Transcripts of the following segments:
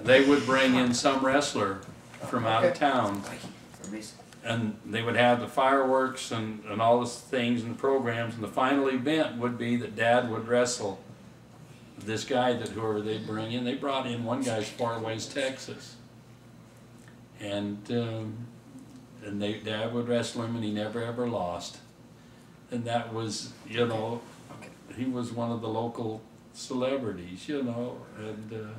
they would bring in some wrestler from out of town, and they would have the fireworks and all the things and programs, and the final event would be that Dad would wrestle this guy, that whoever they'd bring in. They brought in one guy as far away as Texas, and Dad would wrestle him, and he never ever lost. And that was, you know, he was one of the local celebrities, you know, and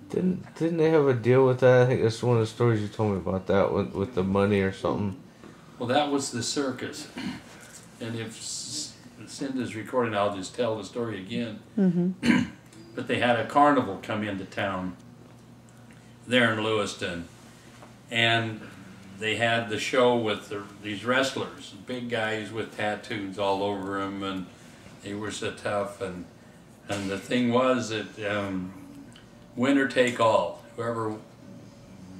didn't they have a deal with that? I think that's one of the stories you told me about that with the money or something. Well, that was the circus, and if Cinda's recording, I'll just tell the story again. Mm-hmm. But they had a carnival come into town there in Lewiston, and they had the show with these wrestlers, big guys with tattoos all over them, and they were so tough. And the thing was that winner take all. Whoever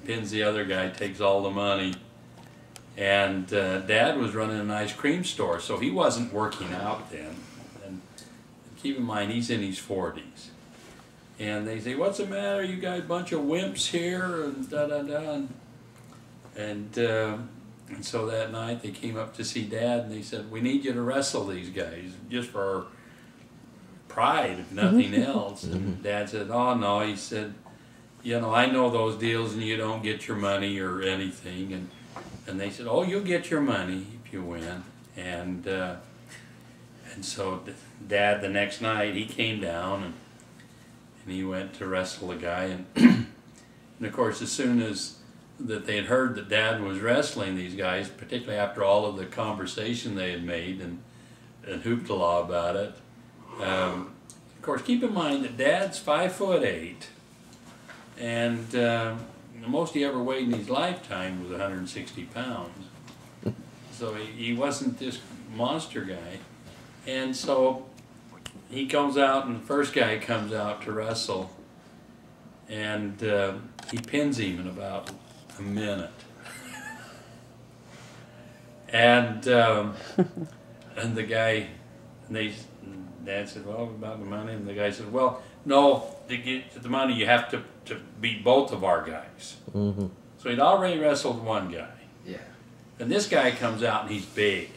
pins the other guy takes all the money. And Dad was running an ice cream store, so he wasn't working out then. And keep in mind, he's in his 40s. And they say, "What's the matter? You got a bunch of wimps here?" And da-da-da. And so that night they came up to see Dad, and they said, "We need you to wrestle these guys, just for our pride, if nothing else." And Dad said, "Oh, no," he said, "you know, I know those deals, and you don't get your money or anything." And they said, "Oh, you'll get your money if you win." And so Dad, the next night, he came down, and he went to wrestle the guy. And, and of course, as soon as that they had heard that Dad was wrestling these guys, particularly after all of the conversation they had made and hoopla about it, of course, keep in mind that Dad's 5'8", and the most he ever weighed in his lifetime was 160 pounds. So he wasn't this monster guy. And so he comes out, and the first guy comes out to wrestle, and he pins him in about a minute. And the guy, Dad said, "Well, about the money?" And the guy said, "Well, no, to get the money you have to beat both of our guys." Mm-hmm. So he'd already wrestled one guy. Yeah. And this guy comes out, and he's big,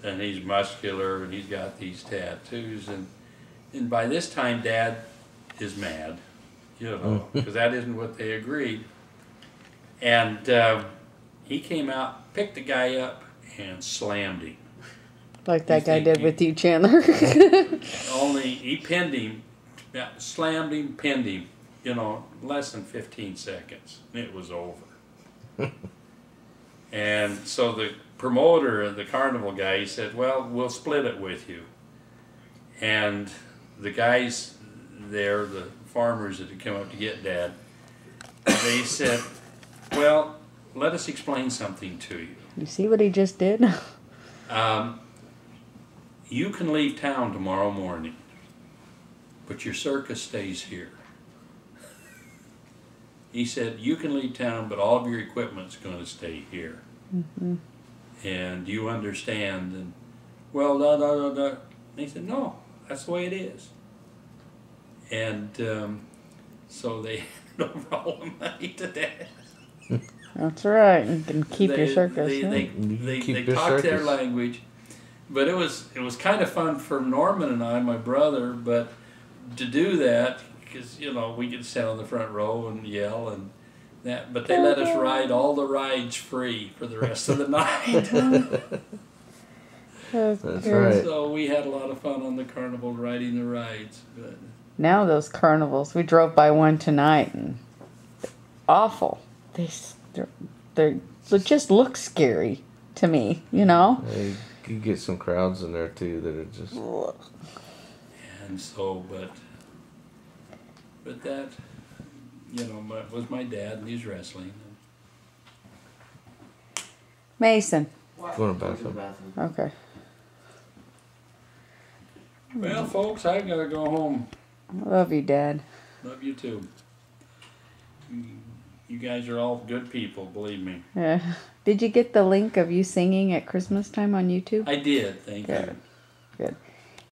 and he's muscular, and he's got these tattoos, and by this time Dad is mad, you know, because that isn't what they agreed. And he came out, picked the guy up, and slammed him. Like that guy did with you, Chandler. Only he pinned him, slammed him, pinned him, you know, less than 15 seconds. It was over. And so the promoter, the carnival guy, he said, "Well, we'll split it with you." And the guys there, the farmers that had come up to get Dad, they said, "Well, let us explain something to you. You see what he just did? You can leave town tomorrow morning, but your circus stays here." He said, "You can leave town, but all of your equipment's going to stay here. Mm-hmm. And you understand?" And, "Well, da da da da." And he said, "No, that's the way it is." And so they handed over all the money to Dad. That's right. You can keep your circus. They talked their language, but it was kind of fun for Norman and I, my brother, but to do that, because, you know, we could sit on the front row and yell and that, but they let us ride all the rides free for the rest of the night. That's right. So we had a lot of fun on the carnival riding the rides. But Now those carnivals, we drove by one tonight, and awful. They just look scary to me, you know? You get some crowds in there too that are just. And so, but that, you know, was my dad, and he's wrestling. Mason. Going to the bathroom. Okay. Well, folks, I gotta go home. I love you, Dad. Love you too. You guys are all good people, believe me. Yeah. Did you get the link of you singing at Christmas time on YouTube? I did, thank you. Good.